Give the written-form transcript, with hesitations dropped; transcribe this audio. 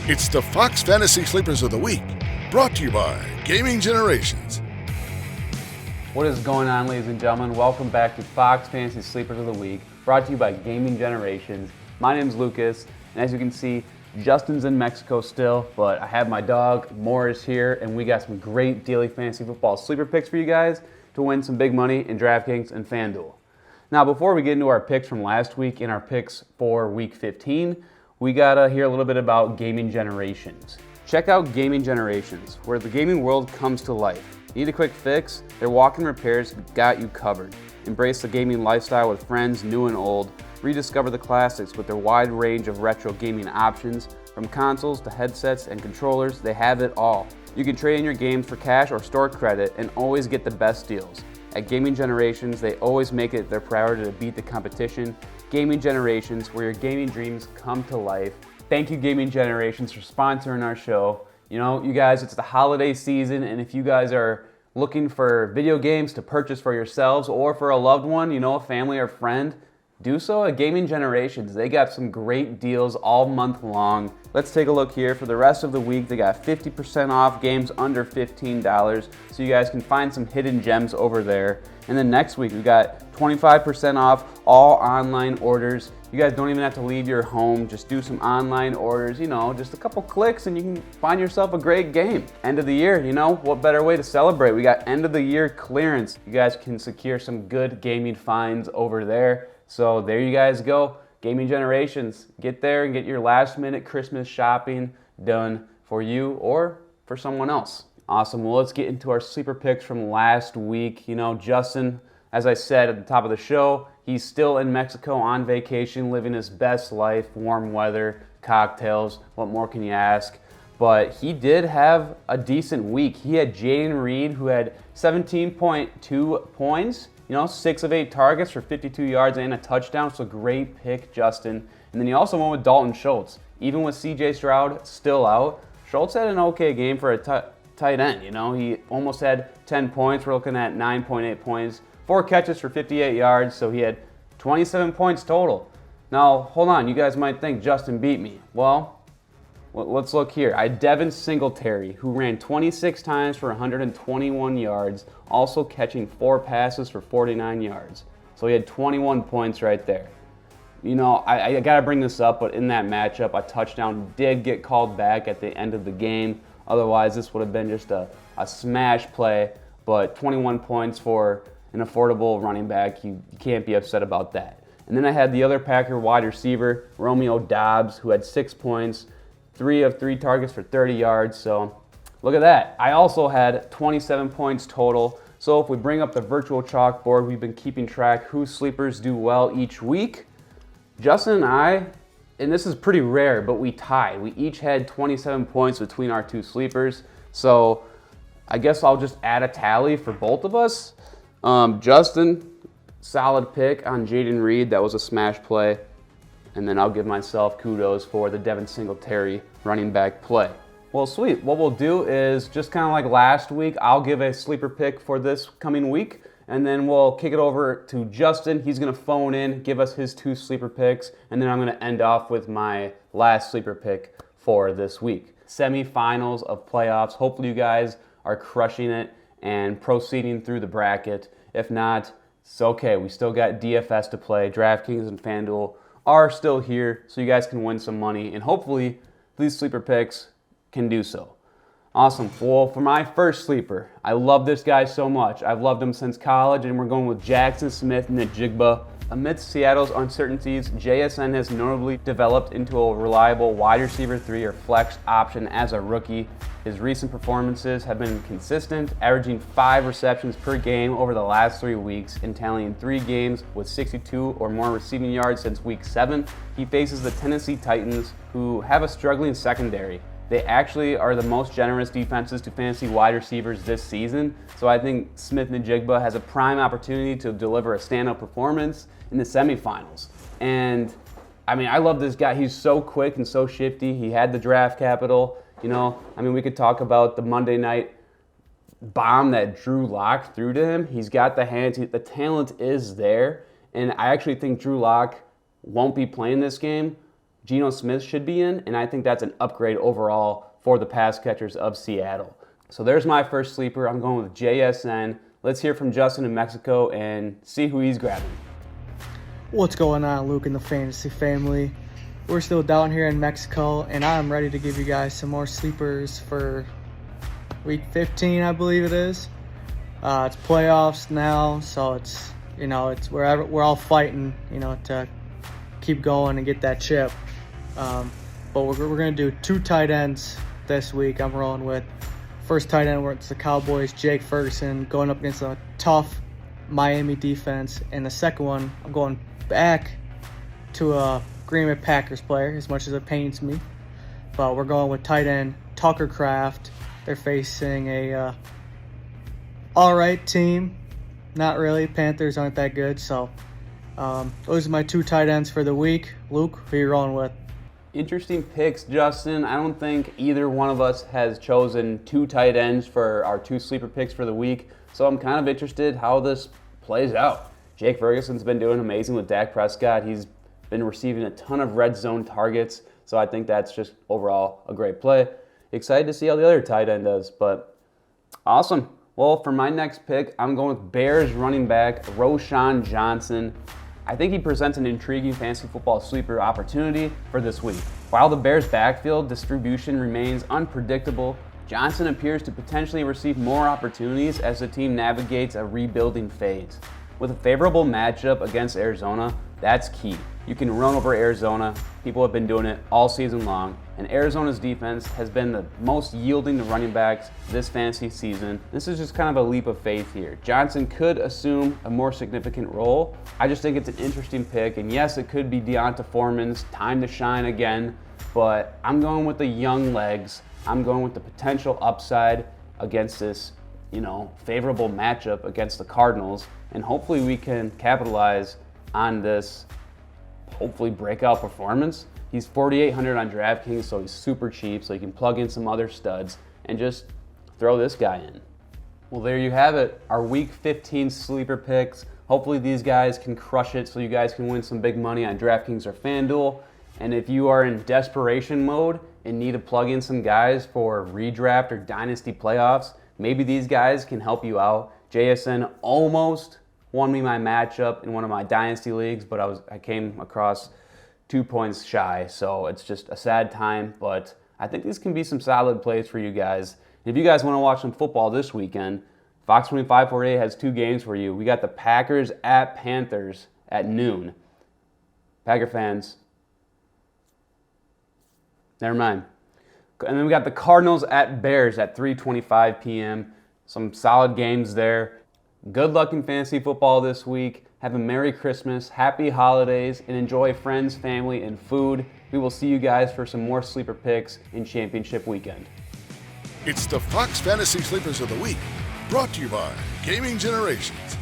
It's the Fox Fantasy Sleepers of the Week, brought to you by Gaming Generations. What is going on, ladies and gentlemen? Welcome back to Fox Fantasy Sleepers of the Week, brought to you by Gaming Generations. My name's Lucas, and as you can see, Justin's in Mexico still, but I have my dog, Morris, here, and we got some great daily fantasy football sleeper picks for you guys to win some big money in DraftKings and FanDuel. Now, before we get into our picks from last week and our picks for Week 15, we gotta hear a little bit about Gaming Generations. Check out Gaming Generations, where the gaming world comes to life. Need a quick fix? Their walk-in repairs got you covered. Embrace the gaming lifestyle with friends new and old. Rediscover the classics with their wide range of retro gaming options. From consoles to headsets and controllers, they have it all. You can trade in your games for cash or store credit and always get the best deals. At Gaming Generations, they always make it their priority to beat the competition. Gaming Generations, where your gaming dreams come to life. Thank you, Gaming Generations, for sponsoring our show. You know, you guys, it's the holiday season, and if you guys are looking for video games to purchase for yourselves or for a loved one, you know, a family or friend, do so at Gaming Generations. They got some great deals all month long. Let's take a look here. For the rest of the week, they got 50% off games under $15, so you guys can find some hidden gems over there. And then next week, we got 25% off all online orders. You guys don't even have to leave your home. Just do some online orders, you know, just a couple clicks and you can find yourself a great game. End of the year, you know, what better way to celebrate? We got end of the year clearance. You guys can secure some good gaming finds over there. So there you guys go. Gaming Generations. Get there and get your last minute Christmas shopping done for you or for someone else. Awesome. Well, let's get into our sleeper picks from last week. You know, Justin, as I said at the top of the show, he's still in Mexico on vacation, living his best life, warm weather, cocktails. What more can you ask? But he did have a decent week. He had Jayden Reed, who had 17.2 points. You know, 6 of 8 targets for 52 yards and a touchdown. So great pick, Justin. And then he also went with Dalton Schultz. Even with C.J. Stroud still out, Schultz had an okay game for a tight end. You know, he almost had 10 points. We're looking at 9.8 points. 4 catches for 58 yards, so he had 27 points total. Now, hold on. You guys might think Justin beat me. Well, let's look here. I had Devin Singletary, who ran 26 times for 121 yards, also catching 4 passes for 49 yards. So he had 21 points right there. You know, I got to bring this up, but in that matchup, a touchdown did get called back at the end of the game. Otherwise, this would have been just a smash play, but 21 points for an affordable running back, you can't be upset about that. And then I had the other Packer wide receiver, Romeo Doubs, who had 6 points, 3 of 3 targets for 30 yards. So look at that. I also had 27 points total. So if we bring up the virtual chalkboard, we've been keeping track whose sleepers do well each week. Justin and I, and this is pretty rare, but we tied. We each had 27 points between our 2 sleepers. So I guess I'll just add a tally for both of us. Justin, solid pick on Jayden Reed. That was a smash play. And then I'll give myself kudos for the Devin Singletary running back play. Well, sweet. What we'll do is just kind of like last week, I'll give a sleeper pick for this coming week. And then we'll kick it over to Justin. He's going to phone in, give us his 2 sleeper picks. And then I'm going to end off with my last sleeper pick for this week. Semifinals of playoffs. Hopefully you guys are crushing it and proceeding through the bracket. If not, it's okay. We still got DFS to play. DraftKings and FanDuel are still here, so you guys can win some money, and hopefully these sleeper picks can do so. Awesome. Well, for my first sleeper, I love this guy so much. I've loved him since college, and we're going with Jackson Smith-Njigba. Amidst Seattle's uncertainties, JSN has notably developed into a reliable wide receiver 3 or flex option as a rookie. His recent performances have been consistent, averaging 5 receptions per game over the last 3 weeks and tallying 3 games with 62 or more receiving yards since week 7. He faces the Tennessee Titans, who have a struggling secondary. They actually are the most generous defenses to fantasy wide receivers this season, so I think Smith-Njigba has a prime opportunity to deliver a standout performance in the semifinals. And I mean, I love this guy. He's so quick and so shifty. He had the draft capital. You know, I mean, we could talk about the Monday night bomb that Drew Lock threw to him. He's got the hands. The talent is there. And I actually think Drew Lock won't be playing this game, Geno Smith should be in, and I think that's an upgrade overall for the pass catchers of Seattle. So there's my first sleeper. I'm going with JSN. Let's hear from Justin in Mexico and see who he's grabbing. What's going on, Luke and the fantasy family? We're still down here in Mexico, and I'm ready to give you guys some more sleepers for week 15, I believe it is. It's playoffs now, so it's we're all fighting, to keep going and get that chip. But we're gonna do 2 tight ends this week. I'm rolling with first tight end where it's the Cowboys, Jake Ferguson, going up against a tough Miami defense, and the second one I'm going back to a Green Bay Packers player, as much as it pains me. But we're going with tight end Tucker Kraft. They're facing a all-right team. Not really. Panthers aren't that good. So those are my 2 tight ends for the week. Luke, who are you rolling with? Interesting picks, Justin. I don't think either one of us has chosen 2 tight ends for our 2 sleeper picks for the week. So I'm kind of interested how this plays out. Jake Ferguson's been doing amazing with Dak Prescott. He's been receiving a ton of red zone targets, so I think that's just overall a great play. Excited to see how the other tight end does, but awesome. Well, for my next pick, I'm going with Bears running back Roschon Johnson. I think he presents an intriguing fantasy football sleeper opportunity for this week. While the Bears' backfield distribution remains unpredictable, Johnson appears to potentially receive more opportunities as the team navigates a rebuilding phase. With a favorable matchup against Arizona, that's key. You can run over Arizona. People have been doing it all season long, and Arizona's defense has been the most yielding to running backs this fantasy season. This is just kind of a leap of faith here. Johnson could assume a more significant role. I just think it's an interesting pick, and yes, it could be D'Onta Foreman's time to shine again, but I'm going with the young legs. I'm going with the potential upside against this, favorable matchup against the Cardinals, and hopefully we can capitalize on this hopefully breakout performance. He's $4,800 on DraftKings, so he's super cheap, so you can plug in some other studs and just throw this guy in. Well, there you have it, our Week 15 sleeper picks. Hopefully these guys can crush it so you guys can win some big money on DraftKings or FanDuel. And if you are in desperation mode and need to plug in some guys for redraft or dynasty playoffs, maybe these guys can help you out. JSN almost won me my matchup in one of my dynasty leagues, but I came across 2 points shy, so it's just a sad time, but I think these can be some solid plays for you guys. If you guys want to watch some football this weekend, Fox 2548 has 2 games for you. We got the Packers at Panthers at noon. Packer fans, never mind. And then we got the Cardinals at Bears at 3:25 p.m. Some solid games there. Good luck in fantasy football this week. Have a Merry Christmas, Happy Holidays, and enjoy friends, family, and food. We will see you guys for some more sleeper picks in championship weekend. It's the Fox Fantasy Sleepers of the Week, brought to you by Gaming Generations.